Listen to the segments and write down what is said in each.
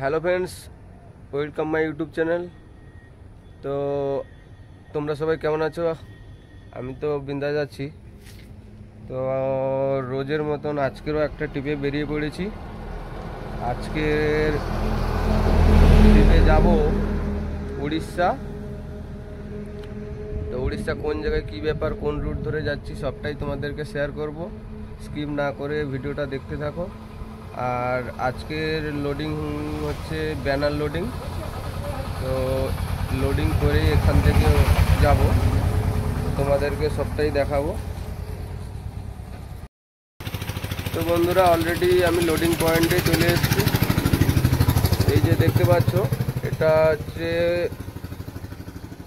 Hello friends, welcome my YouTube channel. তো তোমরা সবাই কেমন আছো? আমি তো বিন্দাস আছি। তো রোজের মতন আজকেরও একটা ট্রিপে বেরিয়ে পড়েছি। আজকের ট্রিপে যাব উড়িষ্যা। তো উড়িষ্যা কোন জায়গায়, কী ব্যাপার, কোন রুট ধরে যাচ্ছি সবটাই তোমাদেরকে শেয়ার করব। স্কিপ না করে ভিডিওটা দেখতে থাকো। আর আজকের লোডিং হচ্ছে ব্যানার লোডিং। তো লোডিং করে এখান থেকে যাব, তোমাদেরকে সবটাই দেখাবো। তো বন্ধুরা, অলরেডি আমি লোডিং পয়েন্টে চলে এসেছি। এই যে দেখতে পাচ্ছ, এটা হচ্ছে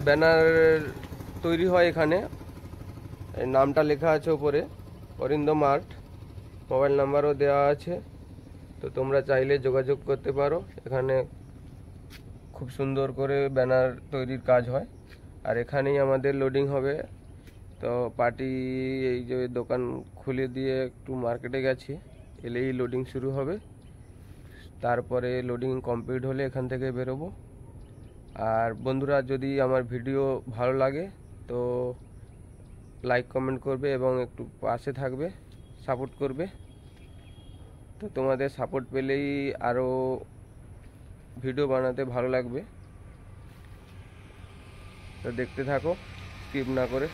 ব্যানার তৈরি হয় এখানে। নামটা লেখা আছে ওপরে, অরিন্দম আর্ট। মোবাইল নাম্বারও দেওয়া আছে, তো তোমরা চাইলে যোগাযোগ করতে পারো। এখানে খুব সুন্দর করে ব্যানার তৈরির কাজ হয়, আর এখানেই আমাদের লোডিং হবে। তো পার্টি এই যে দোকান খুলে দিয়ে একটু মার্কেটে গেছি, এলেই লোডিং শুরু হবে। তারপরে লোডিং কমপ্লিট হলে এখান থেকে বেরোবো। আর বন্ধুরা, যদি আমার ভিডিও ভালো লাগে তো লাইক কমেন্ট করবে এবং একটু পাশে থাকবে, সাপোর্ট করবে। তো তোমাদের সাপোর্ট পেলেই আরও ভিডিও বানাতে ভালো লাগবে। তো দেখতে থাকো স্কিপ না করে।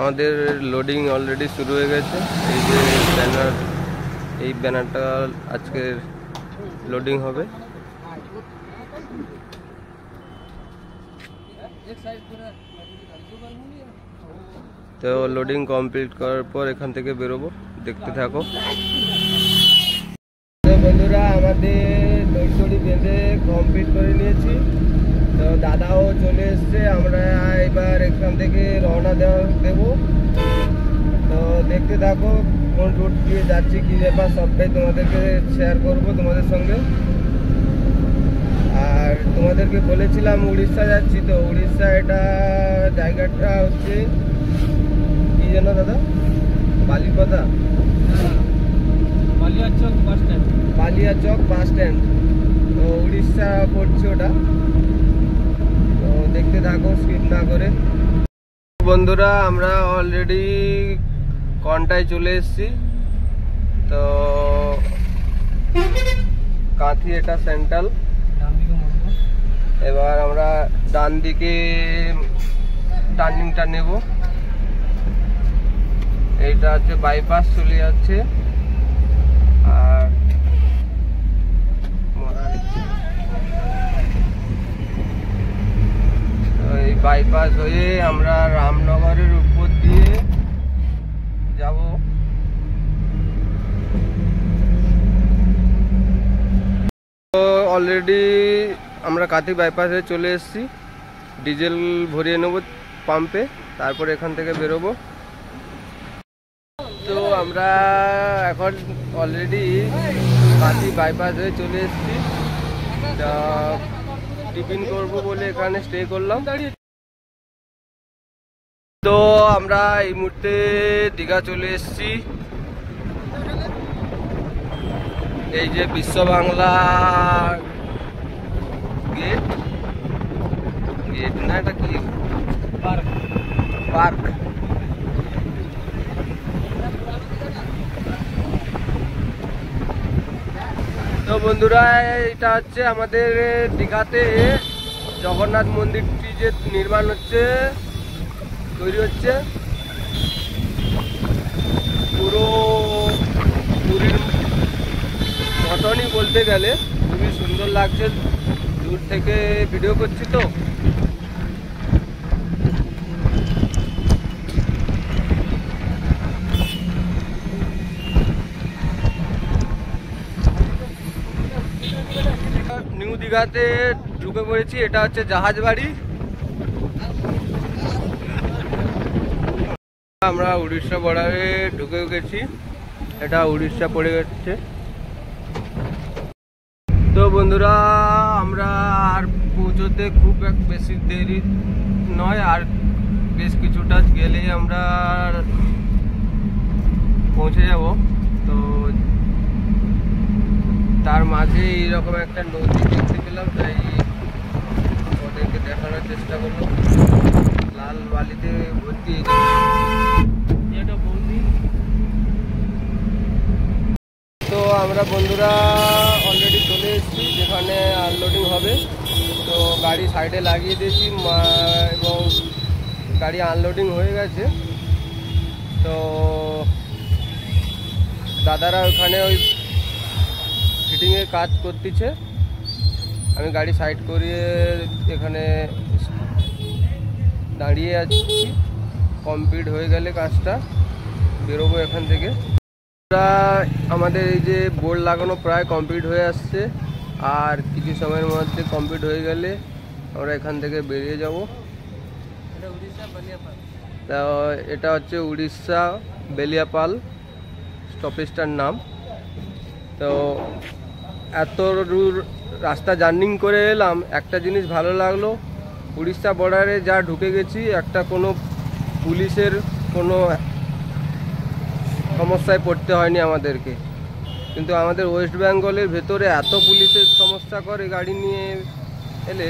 আমাদের লোডিং অলরেডি শুরু হয়ে গেছে। এই যে ব্যানার, এই ব্যানারটা আজকের লোডিং হবে। তো লোডিং কমপ্লিট করার পর এখান থেকে বেরোবো, দেখতে থাকো। তো বন্ধুরা, আমাদের দড়ি বেঁধে কমপ্লিট করে নিয়েছি। তো দাদাও চলে এসছে, আমরা এবার এখান থেকে রওনা দেবো। তো দেখতে থাকো কোন রুট দিয়ে যাচ্ছি, কী ব্যাপার সবটাই তোমাদেরকে শেয়ার করব তোমাদের সঙ্গে। আর তোমাদেরকে বলেছিলাম উড়িষ্যা যাচ্ছি। তো উড়িষ্যা এটা জায়গাটা হচ্ছে কি যেন দাদা, বালিপদা, বালিয়াচক বাস স্ট্যান্ড। তো উড়িষ্যা পড়ছে ওটা। তো দেখতে থাকো স্কিপ না করে। বন্ধুরা, আমরা অলরেডি কন্টায় চলে এসেছি। তো কাঁথি এটা সেন্ট্রাল। এবার আমরা ডান দিকে টার্নিংটা নেব। এইটা হচ্ছে বাইপাস চলে যাচ্ছে। আর এই বাইপাস হয়ে আমরা রামনগরের উপর দিয়ে যাব। তো অলরেডি আমরা কাঁথি বাইপাসে চলে এসেছি। ডিজেল ভরিয়ে নেব পাম্পে, তারপরে এখান থেকে বেরোবো। তো আমরা এখন অলরেডি কাঁথি বাইপাস হয়ে চলে এসেছি। টিফিন করব বলে এখানে স্টে করলাম। তো আমরা এই মুহূর্তে দীঘা চলে এসেছি। এই যে বিশ্ব বাংলা গেট, গেট না এটা কি, পার্ক। তো বন্ধুরা, এটা হচ্ছে আমাদের দীঘাতে জগন্নাথ মন্দিরটি যে নির্মাণ হচ্ছে, তৈরি হচ্ছে। পুরো পুরীর মতনই বলতে গেলে, খুবই সুন্দর লাগছে। দূর থেকে ভিডিও করছি তো। নিউ দীঘাতে ঢুকে পড়েছি। এটা হচ্ছে জাহাজ বাড়ি। আমরা উড়িষ্যা বর্ডারে ঢুকে গেছি। এটা উড়িষ্যা পড়ে যাচ্ছে। তো বন্ধুরা, আমরা আর পৌঁছতে খুব বেশি দেরি নয়, আর বেশ কিছুটা গেলেই আমরা পৌঁছে যাব। তো তার মাঝে এইরকম একটা নদী দেখতে পেলাম, তাই ওদেরকে দেখানোর চেষ্টা করলাম। লাল বালিতে ভর্তি। তো আমরা বন্ধুরা অলরেডি চলে এসেছি যেখানে আনলোডিং হবে। তো গাড়ি সাইডে লাগিয়ে দিয়েছি এবং গাড়ি আনলোডিং হয়ে গেছে। তো দাদারা ওখানে ওই ফিটিংয়ের কাজ করতেছে, আমি গাড়ি সাইড করিয়ে এখানে দাঁড়িয়ে আছি। কমপ্লিট হয়ে গেলে কাজটা বেরোবো এখান থেকে। আমাদের এই যে বোর্ড লাগানো প্রায় কমপ্লিট হয়ে আসছে, আর কিছু সময়ের মধ্যে কমপ্লিট হয়ে গেলে আমরা এখান থেকে বেরিয়ে যাব। তো এটা হচ্ছে উড়িষ্যা বেলিয়াপাল স্টপেজটার নাম। তো এত দূর রাস্তা জার্নিং করে এলাম, একটা জিনিস ভালো লাগলো, উড়িষ্যা বর্ডারে যা ঢুকে গেছি একটা কোনো পুলিশের কোনো সমস্যায় পড়তে হয়নি আমাদেরকে। কিন্তু আমাদের ওয়েস্ট বেঙ্গলের ভেতরে এত পুলিশের সমস্যা করে গাড়ি নিয়ে এলে,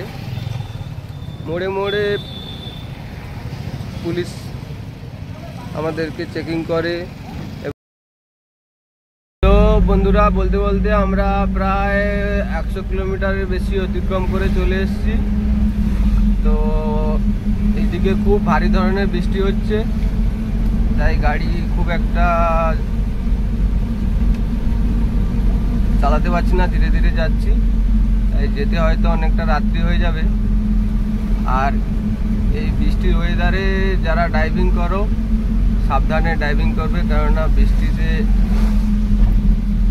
মোড়ে মোড়ে পুলিশ আমাদেরকে চেকিং করে। তো বন্ধুরা বলতে বলতে আমরা প্রায় 100 কিলোমিটারের বেশি অতিক্রম করে চলে এসেছি। তো এইদিকে খুব ভারী ধরনের বৃষ্টি হচ্ছে, তাই গাড়ি খুব একটা চালাতে পারছি না, ধীরে ধীরে যাচ্ছি। তাই যেতে হয়তো অনেকটা রাত্রি হয়ে যাবে। আর এই বৃষ্টির ওয়েদারে যারা ড্রাইভিং করো সাবধানে ড্রাইভিং করবে, কেননা বৃষ্টিতে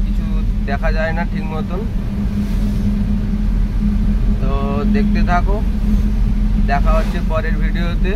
কিছু দেখা যায় না ঠিক মতন। তো দেখতে থাকো, দেখা হচ্ছে পরের ভিডিওতে।